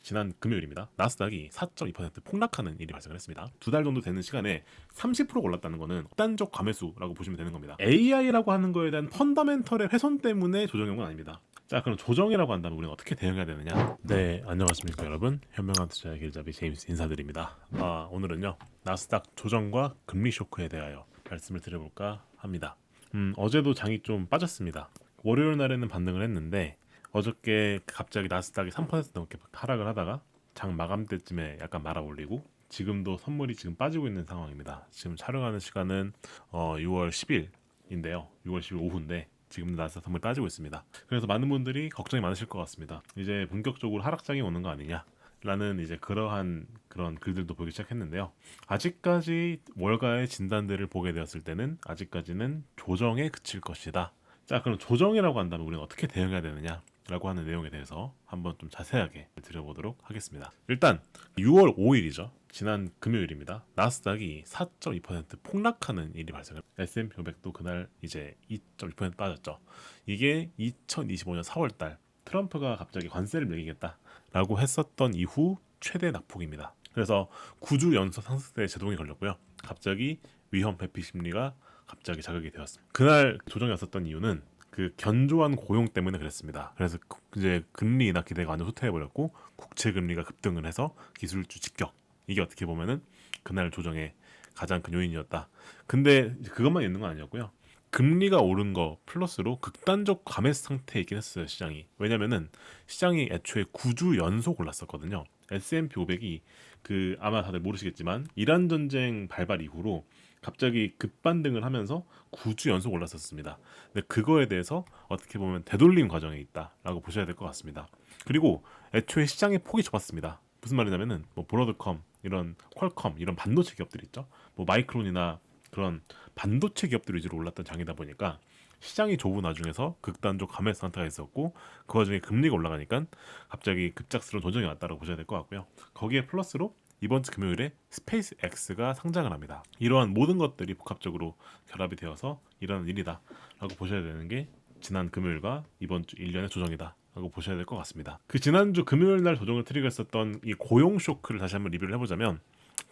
지난 금요일입니다. 나스닥이 4.2% 폭락하는 일이 발생을 했습니다. 두 달 정도 되는 시간에 30% 올랐다는 거는 극단적 과매수라고 보시면 되는 겁니다. AI라고 하는 거에 대한 펀더멘털의 훼손 때문에 조정한 건 아닙니다. 자, 그럼 조정이라고 한다면 우리는 어떻게 대응해야 되느냐? 네, 안녕하십니까 여러분. 현명한 투자의 길잡이 제임스 인사드립니다. 오늘은요 나스닥 조정과 금리 쇼크에 대하여 말씀을 드려볼까 합니다. 어제도 장이 좀 빠졌습니다. 월요일 날에는 반등을 했는데 어저께 갑자기 나스닥이 3% 넘게 하락을 하다가 장 마감 때쯤에 약간 말아 올리고 지금도 선물이 지금 빠지고 있는 상황입니다. 지금 촬영하는 시간은 6월 10일인데요. 6월 10일 오후인데 지금도 나스닥 선물이 빠지고 있습니다. 그래서 많은 분들이 걱정이 많으실 것 같습니다. 이제 본격적으로 하락장이 오는 거 아니냐? 라는 이제 그러한 그런 글들도 보기 시작했는데요. 아직까지 월가의 진단들을 보게 되었을 때는 아직까지는 조정에 그칠 것이다. 자, 그럼 조정이라고 한다면 우리는 어떻게 대응해야 되느냐? 라고 하는 내용에 대해서 한번 좀 자세하게 드려보도록 하겠습니다. 일단 6월 5일이죠. 지난 금요일입니다. 나스닥이 4.2% 폭락하는 일이 발생을. S&P 500도 그날 이제 2.2% 빠졌죠. 이게 2025년 4월달 트럼프가 갑자기 관세를 매기겠다라고 했었던 이후 최대 낙폭입니다. 그래서 9주 연속 상승세에 제동이 걸렸고요. 갑자기 위험 회피 심리가 갑자기 자극이 되었습니다. 그날 조정이 왔었던 이유는 그 견조한 고용 때문에 그랬습니다. 그래서 이제 금리 인하 기대가 완전 후퇴해버렸고 국채 금리가 급등을 해서 기술주 직격. 이게 어떻게 보면은 그날 조정의 가장 큰 요인이었다. 근데 그것만 있는 건 아니었고요. 금리가 오른 거 플러스로 극단적 과매수 상태에 있긴 했어요, 시장이. 왜냐면은 시장이 애초에 9주 연속 올랐었거든요. S&P 500이 아마 다들 모르시겠지만 이란 전쟁 발발 이후로 갑자기 급반등을 하면서 9주 연속 올랐었습니다. 근데 그거에 대해서 어떻게 보면 되돌림 과정에 있다라고 보셔야 될 것 같습니다. 그리고 애초에 시장의 폭이 좁았습니다. 무슨 말이냐면은 뭐 브로드컴, 이런 퀄컴, 이런 반도체 기업들 있죠. 뭐 마이크론이나 그런 반도체 기업들 위주로 올랐던 장이다 보니까 시장이 좁은 와중에서 극단적 과매수 상태가 있었고 그 와중에 금리가 올라가니까 갑자기 급작스러운 조정이 왔다고 보셔야 될 것 같고요. 거기에 플러스로 이번 주 금요일에 스페이스 X가 상장을 합니다. 이러한 모든 것들이 복합적으로 결합이 되어서 일어난 일이다 라고 보셔야 되는 게 지난 금요일과 이번 주 일련의 조정이다 라고 보셔야 될 것 같습니다. 그 지난주 금요일 날 조정을 트리거했었던 이 고용 쇼크를 다시 한번 리뷰를 해보자면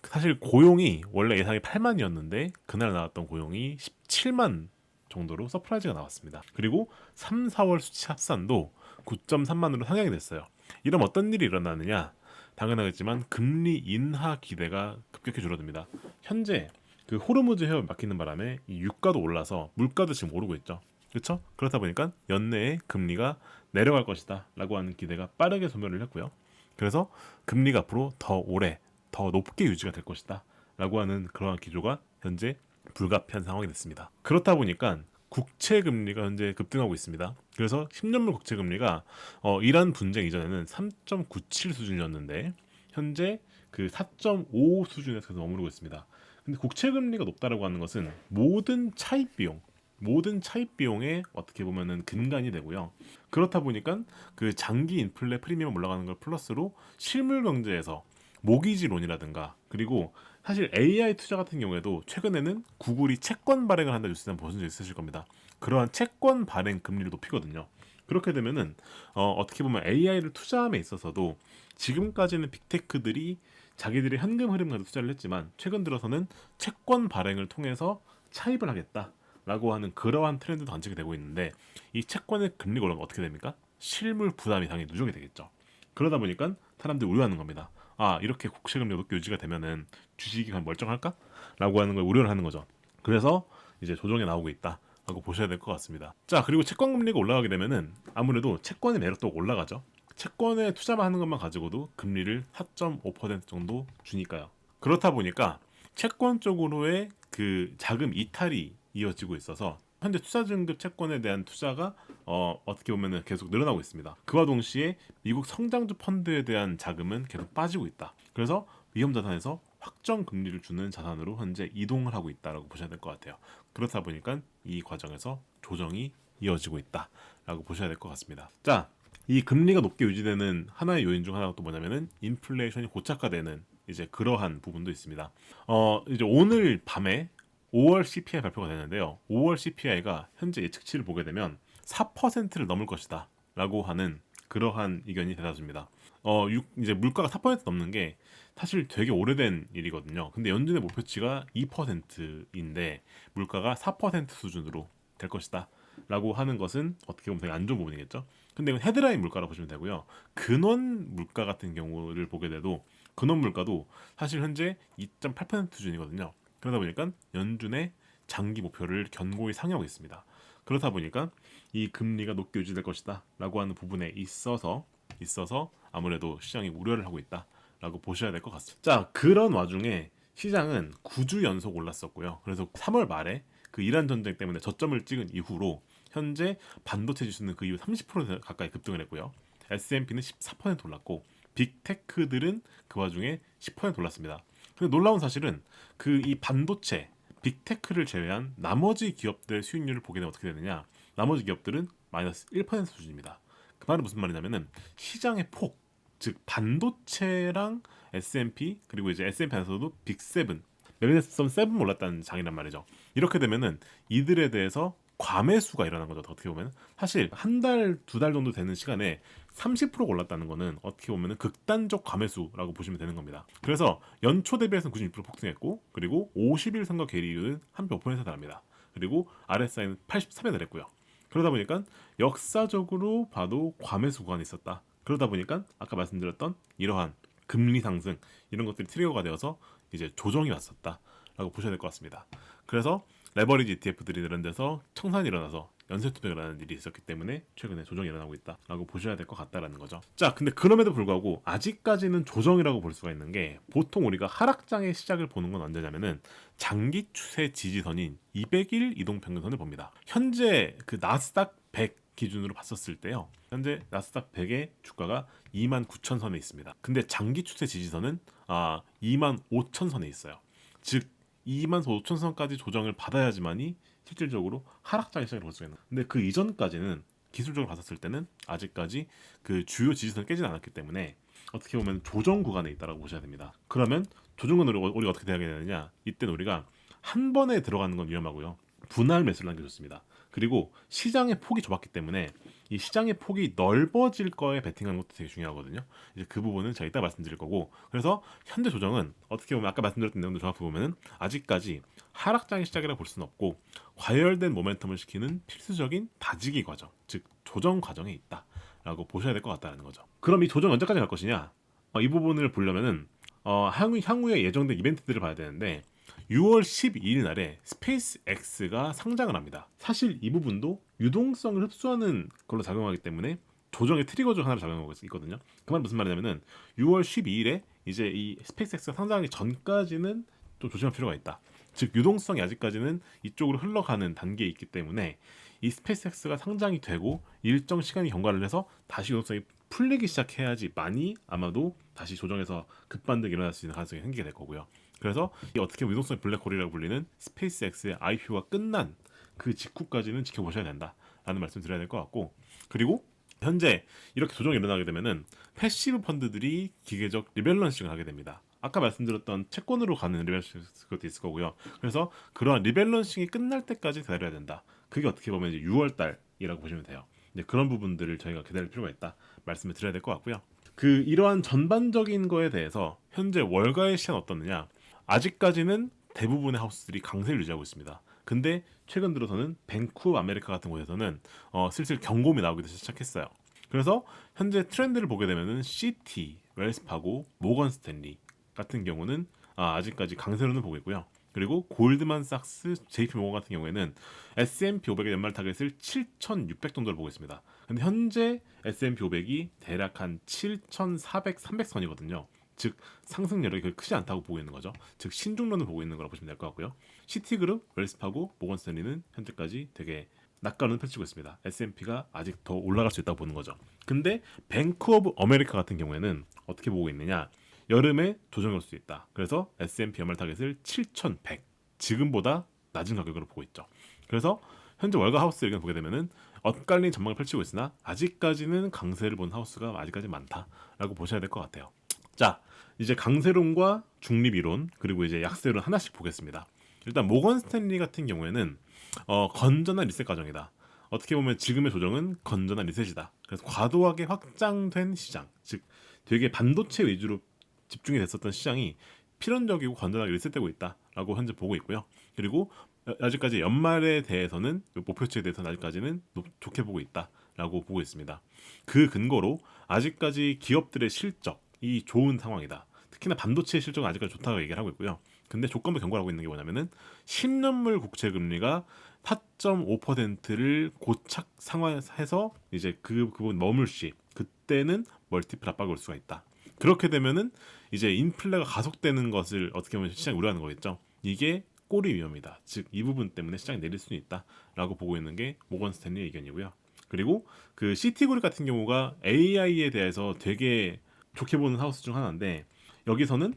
사실 고용이 원래 예상이 8만이었는데 그날 나왔던 고용이 17만 정도로 서프라이즈가 나왔습니다. 그리고 3, 4월 수치 합산도 9.3만으로 상향이 됐어요. 이러면 어떤 일이 일어나느냐? 당연하겠지만 금리 인하 기대가 급격히 줄어듭니다. 현재 그 호르무즈 해협이 막히는 바람에 이 유가도 올라서 물가도 지금 오르고 있죠. 그렇죠? 그렇다 보니까 연내에 금리가 내려갈 것이다 라고 하는 기대가 빠르게 소멸을 했고요. 그래서 금리가 앞으로 더 오래 더 높게 유지가 될 것이다 라고 하는 그러한 기조가 현재 불가피한 상황이 됐습니다. 그렇다 보니까 국채 금리가 현재 급등하고 있습니다. 그래서 10년물 국채 금리가 이란 분쟁 이전에는 3.97 수준이었는데 현재 그 4.5 수준에서 머무르고 있습니다. 근데 국채 금리가 높다라고 하는 것은 모든 차입 비용에 어떻게 보면은 근간이 되고요. 그렇다 보니까 그 장기 인플레 프리미엄 올라가는 걸 플러스로 실물 경제에서 모기지론이라든가 그리고 사실 AI 투자 같은 경우에도 최근에는 구글이 채권 발행을 한다 뉴스는 보신 적 있으실 겁니다. 그러한 채권 발행 금리를 높이거든요. 그렇게 되면은 어떻게 보면 AI를 투자함에 있어서도 지금까지는 빅테크들이 자기들의 현금 흐름 가지고 투자를 했지만 최근 들어서는 채권 발행을 통해서 차입을 하겠다라고 하는 그러한 트렌드도 관측이 되고 있는데 이 채권의 금리가 올라가면 어떻게 됩니까? 실물 부담이 당연히 누적이 되겠죠. 그러다 보니까 사람들이 우려하는 겁니다. 이렇게 국채 금리가 높게 유지가 되면은 주식이 그냥 멀쩡할까? 라고 하는 걸 우려를 하는 거죠. 그래서 이제 조정이 나오고 있다 라고 보셔야 될 것 같습니다. 자, 그리고 채권 금리가 올라가게 되면은 아무래도 채권의 매력도 올라가죠. 채권에 투자만 하는 것만 가지고도 금리를 4.5% 정도 주니까요. 그렇다 보니까 채권 쪽으로의 그 자금 이탈이 이어지고 있어서 현재 투자증급 채권에 대한 투자가 어떻게 보면 계속 늘어나고 있습니다. 그와 동시에 미국 성장주 펀드에 대한 자금은 계속 빠지고 있다. 그래서 위험자산에서 확정 금리를 주는 자산으로 현재 이동을 하고 있다라고 보셔야 될 것 같아요. 그렇다 보니까 이 과정에서 조정이 이어지고 있다라고 보셔야 될 것 같습니다. 자, 이 금리가 높게 유지되는 하나의 요인 중 하나가 또 뭐냐면은 인플레이션이 고착화되는 이제 그러한 부분도 있습니다. 이제 오늘 밤에 5월 CPI 발표가 되는데요. 5월 CPI가 현재 예측치를 보게 되면 4%를 넘을 것이다 라고 하는 그러한 의견이 대다수입니다. 이제 물가가 4% 넘는 게 사실 되게 오래된 일이거든요. 근데 연준의 목표치가 2%인데 물가가 4% 수준으로 될 것이다 라고 하는 것은 어떻게 보면 되게 안 좋은 부분이겠죠. 근데 이건 헤드라인 물가라고 보시면 되고요. 근원 물가 같은 경우를 보게 돼도 근원 물가도 사실 현재 2.8% 수준이거든요. 그러다 보니까 연준의 장기 목표를 견고히 상회하고 있습니다. 그렇다 보니까 이 금리가 높게 유지될 것이다 라고 하는 부분에 있어서 아무래도 시장이 우려를 하고 있다라고 보셔야 될 것 같습니다. 자, 그런 와중에 시장은 9주 연속 올랐었고요. 그래서 3월 말에 그 이란 전쟁 때문에 저점을 찍은 이후로 현재 반도체 지수는 그 이후 30% 가까이 급등을 했고요. S&P는 14% 올랐고 빅테크들은 그 와중에 10% 올랐습니다. 근데 놀라운 사실은 그 이 반도체 빅테크를 제외한 나머지 기업들의 수익률을 보게 되면 어떻게 되느냐? 나머지 기업들은 마이너스 1% 수준입니다. 그 말은 무슨 말이냐면은 시장의 폭, 즉 반도체랑 S&P 그리고 이제 S&P 안에서도 빅7, 매그네스텀 7 올랐다는 장이란 말이죠. 이렇게 되면은 이들에 대해서 과매수가 일어난 거죠. 어떻게 보면 사실 한 달, 두 달 정도 되는 시간에 30% 올랐다는 거는 어떻게 보면 극단적 과매수라고 보시면 되는 겁니다. 그래서 연초 대비해서는 96% 폭등했고 그리고 50일 선거 계리율은 한 5%에 달합니다. 그리고 RSI는 83에 달했고요. 그러다 보니까 역사적으로 봐도 과매수 구간이 있었다. 그러다 보니까 아까 말씀드렸던 이러한 금리 상승 이런 것들이 트리거가 되어서 이제 조정이 왔었다라고 보셔야 될 것 같습니다. 그래서 레버리지 ETF들이 이런 데서 청산이 일어나서 연쇄투매가 일어나는 일이 있었기 때문에 최근에 조정이 일어나고 있다라고 보셔야 될 것 같다라는 거죠. 자, 근데 그럼에도 불구하고 아직까지는 조정이라고 볼 수가 있는 게 보통 우리가 하락장의 시작을 보는 건 언제냐면은 장기 추세 지지선인 200일 이동평균선을 봅니다. 현재 그 나스닥 100 기준으로 봤었을 때요. 현재 나스닥 100의 주가가 29,000선에 있습니다. 근데 장기 추세 지지선은 25,000선에 있어요. 즉 25,000선까지 조정을 받아야지만이 실질적으로 하락장의 시작을 볼 수가 있는. 근데 그 이전까지는 기술적으로 봤었을 때는 아직까지 그 주요 지지선을 깨지는 않았기 때문에 어떻게 보면 조정 구간에 있다라고 보셔야 됩니다. 그러면 조정 구간으로 우리가 어떻게 대하게 되느냐? 이때는 우리가 한 번에 들어가는 건 위험하고요. 분할 매수를 하는 게 좋습니다. 그리고 시장의 폭이 좁았기 때문에 이 시장의 폭이 넓어질 거에 베팅하는 것도 되게 중요하거든요. 이제 그 부분은 제가 이따 말씀드릴 거고, 그래서 현재 조정은 어떻게 보면 아까 말씀드렸던 내용도 정확히 보면은 아직까지 하락장의 시작이라 볼 수는 없고 과열된 모멘텀을 시키는 필수적인 다지기 과정, 즉 조정 과정에 있다라고 보셔야 될 것 같다는 거죠. 그럼 이 조정 언제까지 갈 것이냐? 이 부분을 보려면은 향후에 예정된 이벤트들을 봐야 되는데 6월 12일 날에 스페이스 X가 상장을 합니다. 사실 이 부분도 유동성을 흡수하는 걸로 작용하기 때문에 조정의 트리거 중 하나로 작용하고 있거든요. 그 말 무슨 말이냐면은 6월 12일에 이제 이 스페이스 X가 상장하기 전까지는 좀 조심할 필요가 있다. 즉 유동성이 아직까지는 이쪽으로 흘러가는 단계에 있기 때문에 이 스페이스 X가 상장이 되고 일정 시간이 경과를 해서 다시 유동성이 풀리기 시작해야지만이 아마도 다시 조정에서 급반등이 일어날 수 있는 가능성이 생기게 될 거고요. 그래서 이 어떻게 보면 유동성의 블랙홀이라고 불리는 스페이스 X의 IPO가 끝난 그 직후까지는 지켜보셔야 된다라는 말씀 드려야 될 것 같고, 그리고 현재 이렇게 조정이 일어나게 되면은 패시브 펀드들이 기계적 리밸런싱을 하게 됩니다. 아까 말씀드렸던 채권으로 가는 리밸런싱 그것도 있을 거고요. 그래서 그러한 리밸런싱이 끝날 때까지 기다려야 된다. 그게 어떻게 보면 이제 6월 달이라고 보시면 돼요. 이제 그런 부분들을 저희가 기다릴 필요가 있다 말씀을 드려야 될 것 같고요. 그 이러한 전반적인 거에 대해서 현재 월가의 시세는 어떻느냐? 아직까지는 대부분의 하우스들이 강세를 유지하고 있습니다. 근데 최근 들어서는 뱅크 오브 아메리카 같은 곳에서는 슬슬 경고음이 나오기 시작했어요. 그래서 현재 트렌드를 보게 되면은 CT, 웰스파고, 모건 스탠리 같은 경우는 아직까지 강세로는 보고 있고요. 그리고 골드만삭스, JP 모건 같은 경우에는 S&P 500의 연말 타겟을 7,600 정도로 보고 있습니다. 근데 현재 S&P 500이 대략 한 7,400, 300선이거든요. 즉 상승 여력이 그렇게 크지 않다고 보고 있는 거죠. 즉 신중론을 보고 있는 거라고 보시면 될 것 같고요. 시티그룹, 웰스파고, 모건 스탠리는 현재까지 되게 낙관을 펼치고 있습니다. S&P가 아직 더 올라갈 수 있다고 보는 거죠. 근데 뱅크 오브 아메리카 같은 경우에는 어떻게 보고 있느냐? 여름에 조정할 수 있다. 그래서 S&P 연말 타겟을 7,100, 지금보다 낮은 가격으로 보고 있죠. 그래서 현재 월가 하우스 의견 보게 되면은 엇갈린 전망을 펼치고 있으나 아직까지는 강세를 본 하우스가 아직까지 많다라고 보셔야 될 것 같아요. 자, 이제 강세론과 중립이론 그리고 이제 약세론 하나씩 보겠습니다. 일단 모건 스탠리 같은 경우에는 건전한 리셋 과정이다. 어떻게 보면 지금의 조정은 건전한 리셋이다. 그래서 과도하게 확장된 시장, 즉 되게 반도체 위주로 집중이 됐었던 시장이 필연적이고 건전하게 리셋되고 있다라고 현재 보고 있고요. 그리고 아직까지 연말에 대해서는 목표치에 대해서는 아직까지는 좋게 보고 있다라고 보고 있습니다. 그 근거로 아직까지 기업들의 실적이 좋은 상황이다. 특히나 반도체 실적은 아직까지 좋다고 얘기를 하고 있고요. 근데 조건부 경고를 하고 있는 게 뭐냐면은 10년물 국채 금리가 4.5%를 고착 상환해서 이제 그 부분 머물 시 그때는 멀티플 압박이 올 수가 있다. 그렇게 되면은 이제 인플레가 가속되는 것을 어떻게 보면 시장이 우려하는 거겠죠. 이게 꼬리 위험이다. 즉 이 부분 때문에 시장이 내릴 수는 있다라고 보고 있는 게 모건 스탠리의 의견이고요. 그리고 그 시티그룹 같은 경우가 AI에 대해서 되게 좋게 보는 하우스 중 하나인데 여기서는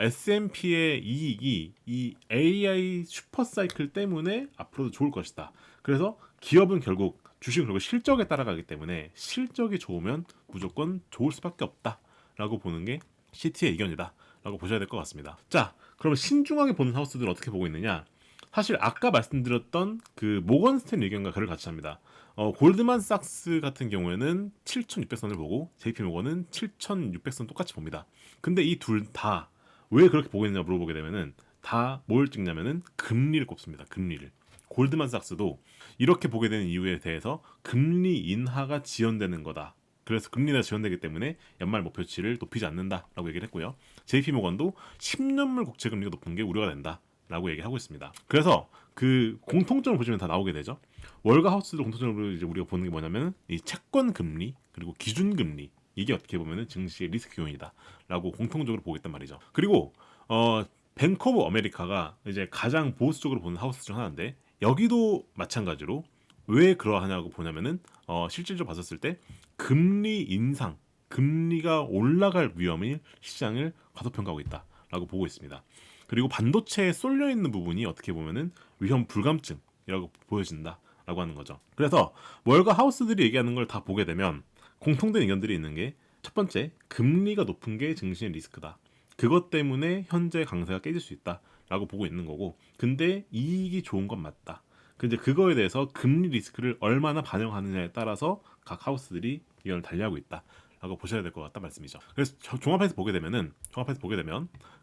S&P의 이익이 이 AI 슈퍼 사이클 때문에 앞으로도 좋을 것이다. 그래서 기업은 결국 주식은 결국 실적에 따라가기 때문에 실적이 좋으면 무조건 좋을 수밖에 없다라고 보는 게 CT의 의견이다라고 보셔야 될 것 같습니다. 자, 그럼 신중하게 보는 하우스들은 어떻게 보고 있느냐? 사실 아까 말씀드렸던 그 모건 스탠리 의견과 그를 같이 합니다. 골드만삭스 같은 경우에는 7,600선을 보고 JP 모건은 7,600선 똑같이 봅니다. 근데 이 둘 다 왜 그렇게 보고 있느냐 물어보게 되면은 다 뭘 찍냐면은 금리를 꼽습니다. 금리를. 골드만삭스도 이렇게 보게 되는 이유에 대해서 금리 인하가 지연되는 거다. 그래서 금리가 지연되기 때문에 연말 목표치를 높이지 않는다라고 얘기를 했고요. JP모건도 10년물 국채 금리가 높은 게 우려가 된다라고 얘기를 하고 있습니다. 그래서 그 공통점을 보시면 다 나오게 되죠. 월가 하우스도 공통점으로 이제 우리가 보는 게 뭐냐면 이 채권 금리 그리고 기준 금리 이게 어떻게 보면은 증시의 리스크 요인이다라고 공통적으로 보겠단 말이죠. 그리고 뱅크 오브 아메리카가 이제 가장 보수적으로 보는 하우스 중 하나인데 여기도 마찬가지로 왜 그러하냐고 보냐면은 실질적으로 봤었을 때 금리 인상, 금리가 올라갈 위험이 시장을 과소평가하고 있다라고 보고 있습니다. 그리고 반도체에 쏠려 있는 부분이 어떻게 보면은 위험 불감증이라고 보여진다라고 하는 거죠. 그래서 월가 하우스들이 얘기하는 걸 다 보게 되면 공통된 의견들이 있는 게 첫 번째, 금리가 높은 게 증시의 리스크다. 그것 때문에 현재 강세가 깨질 수 있다라고 보고 있는 거고, 근데 이익이 좋은 건 맞다. 근데 그거에 대해서 금리 리스크를 얼마나 반영하느냐에 따라서 각 하우스들이 의견을 달리하고 있다라고 보셔야 될 것 같다 말씀이죠. 그래서 종합해서 보게 되면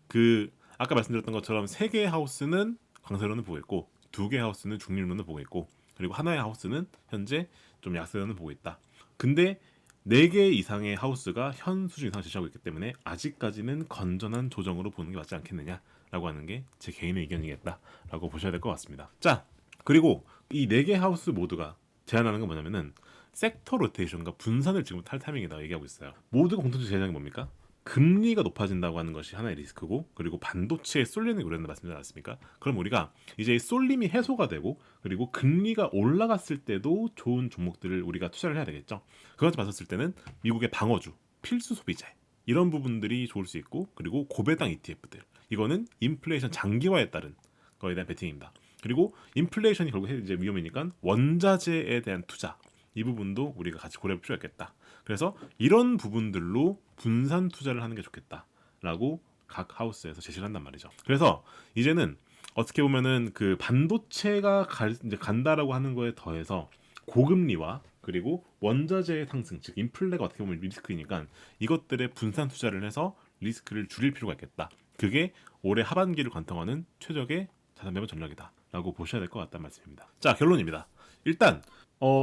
그 아까 말씀드렸던 것처럼 세 개의 하우스는 강세론을 보고 있고, 두 개의 하우스는 중립론을 보고 있고, 그리고 하나의 하우스는 현재 좀 약세론을 보고 있다. 근데 4개 이상의 하우스가 현 수준 이상 제시하고 있기 때문에 아직까지는 건전한 조정으로 보는 게 맞지 않겠느냐라고 하는 게 제 개인의 의견이겠다라고 보셔야 될 것 같습니다. 자, 그리고 이 4개 하우스 모두가 제안하는 건 뭐냐면은 섹터 로테이션과 분산을 지금부터 할 타이밍이라고 얘기하고 있어요. 모두가 공통적 제안이 뭡니까? 금리가 높아진다고 하는 것이 하나의 리스크고, 그리고 반도체에 쏠리는 우려는 말씀드리지 않았습니까? 그럼 우리가 이제 쏠림이 해소가 되고, 그리고 금리가 올라갔을 때도 좋은 종목들을 우리가 투자를 해야 되겠죠. 그것을 봤었을 때는 미국의 방어주, 필수 소비재 이런 부분들이 좋을 수 있고, 그리고 고배당 ETF들 이거는 인플레이션 장기화에 따른 거에 대한 베팅입니다. 그리고 인플레이션이 결국 이제 위험이니까 원자재에 대한 투자 이 부분도 우리가 같이 고려할 필요가 있겠다. 그래서 이런 부분들로 분산 투자를 하는 게 좋겠다라고 각 하우스에서 제시를 한단 말이죠. 그래서 이제는 어떻게 보면은 그 반도체가 이제 간다라고 하는 거에 더해서 고금리와 그리고 원자재의 상승, 즉 인플레가 어떻게 보면 리스크이니까 이것들의 분산 투자를 해서 리스크를 줄일 필요가 있겠다. 그게 올해 하반기를 관통하는 최적의 자산 배분 전략이다라고 보셔야 될 것 같다는 말씀입니다. 자, 결론입니다. 일단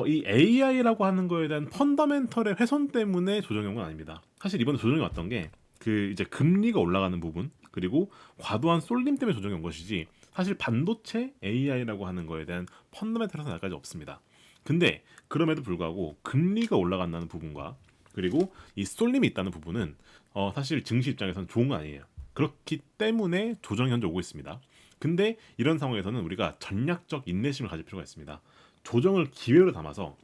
이 AI라고 하는 거에 대한 펀더멘털의 훼손 때문에 조정한 건 아닙니다. 사실 이번에 조정이 왔던 게 그 이제 금리가 올라가는 부분 그리고 과도한 쏠림 때문에 조정이 온 것이지 사실 반도체 AI라고 하는 거에 대한 펀더멘털 훼손은 아직까지 없습니다. 근데 그럼에도 불구하고 금리가 올라간다는 부분과 그리고 이 쏠림이 있다는 부분은 사실 증시 입장에서는 좋은 거 아니에요. 그렇기 때문에 조정이 현재 오고 있습니다. 근데 이런 상황에서는 우리가 전략적 인내심을 가질 필요가 있습니다. 조정을 기회로 담아서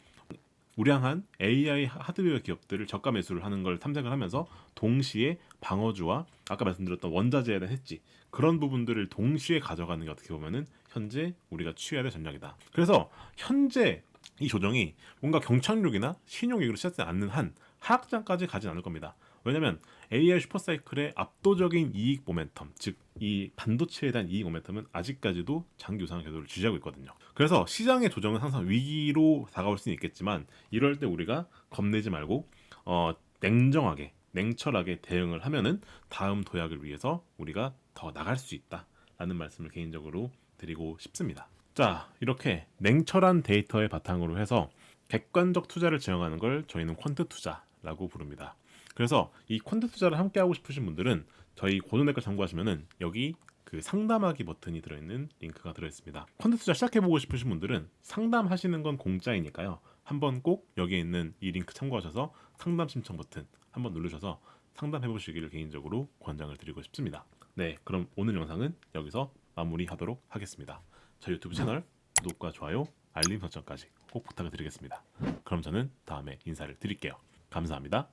우량한 AI 하드웨어 기업들을 저가 매수를 하는 걸 탐색을 하면서 동시에 방어주와 아까 말씀드렸던 원자재에 대한 해지 그런 부분들을 동시에 가져가는 게 어떻게 보면은 현재 우리가 취해야 될 전략이다. 그래서 현재 이 조정이 뭔가 경착륙이나 신용위기로 시작되지 않는 한 하락장까지 가진 않을 겁니다. 왜냐하면 AI 슈퍼사이클의 압도적인 이익 모멘텀, 즉 이 반도체에 대한 이익 모멘텀은 아직까지도 장기 우상 궤도를 지지하고 있거든요. 그래서 시장의 조정은 항상 위기로 다가올 수는 있겠지만 이럴 때 우리가 겁내지 말고 냉정하게 냉철하게 대응을 하면은 다음 도약을 위해서 우리가 더 나갈 수 있다라는 말씀을 개인적으로 드리고 싶습니다. 자, 이렇게 냉철한 데이터의 바탕으로 해서 객관적 투자를 지향하는 걸 저희는 퀀트 투자라고 부릅니다. 그래서 이 퀀트 투자를 함께 하고 싶으신 분들은 저희 고정 댓글 참고하시면은 여기 그 상담하기 버튼이 들어있는 링크가 들어있습니다. 펀드 투자 시작해보고 싶으신 분들은 상담하시는 건 공짜이니까요. 한번 꼭 여기에 있는 이 링크 참고하셔서 상담 신청 버튼 한번 누르셔서 상담해보시기를 개인적으로 권장을 드리고 싶습니다. 네, 그럼 오늘 영상은 여기서 마무리하도록 하겠습니다. 저희 유튜브 채널 구독과 좋아요, 알림 설정까지 꼭 부탁을 드리겠습니다. 그럼 저는 다음에 인사를 드릴게요. 감사합니다.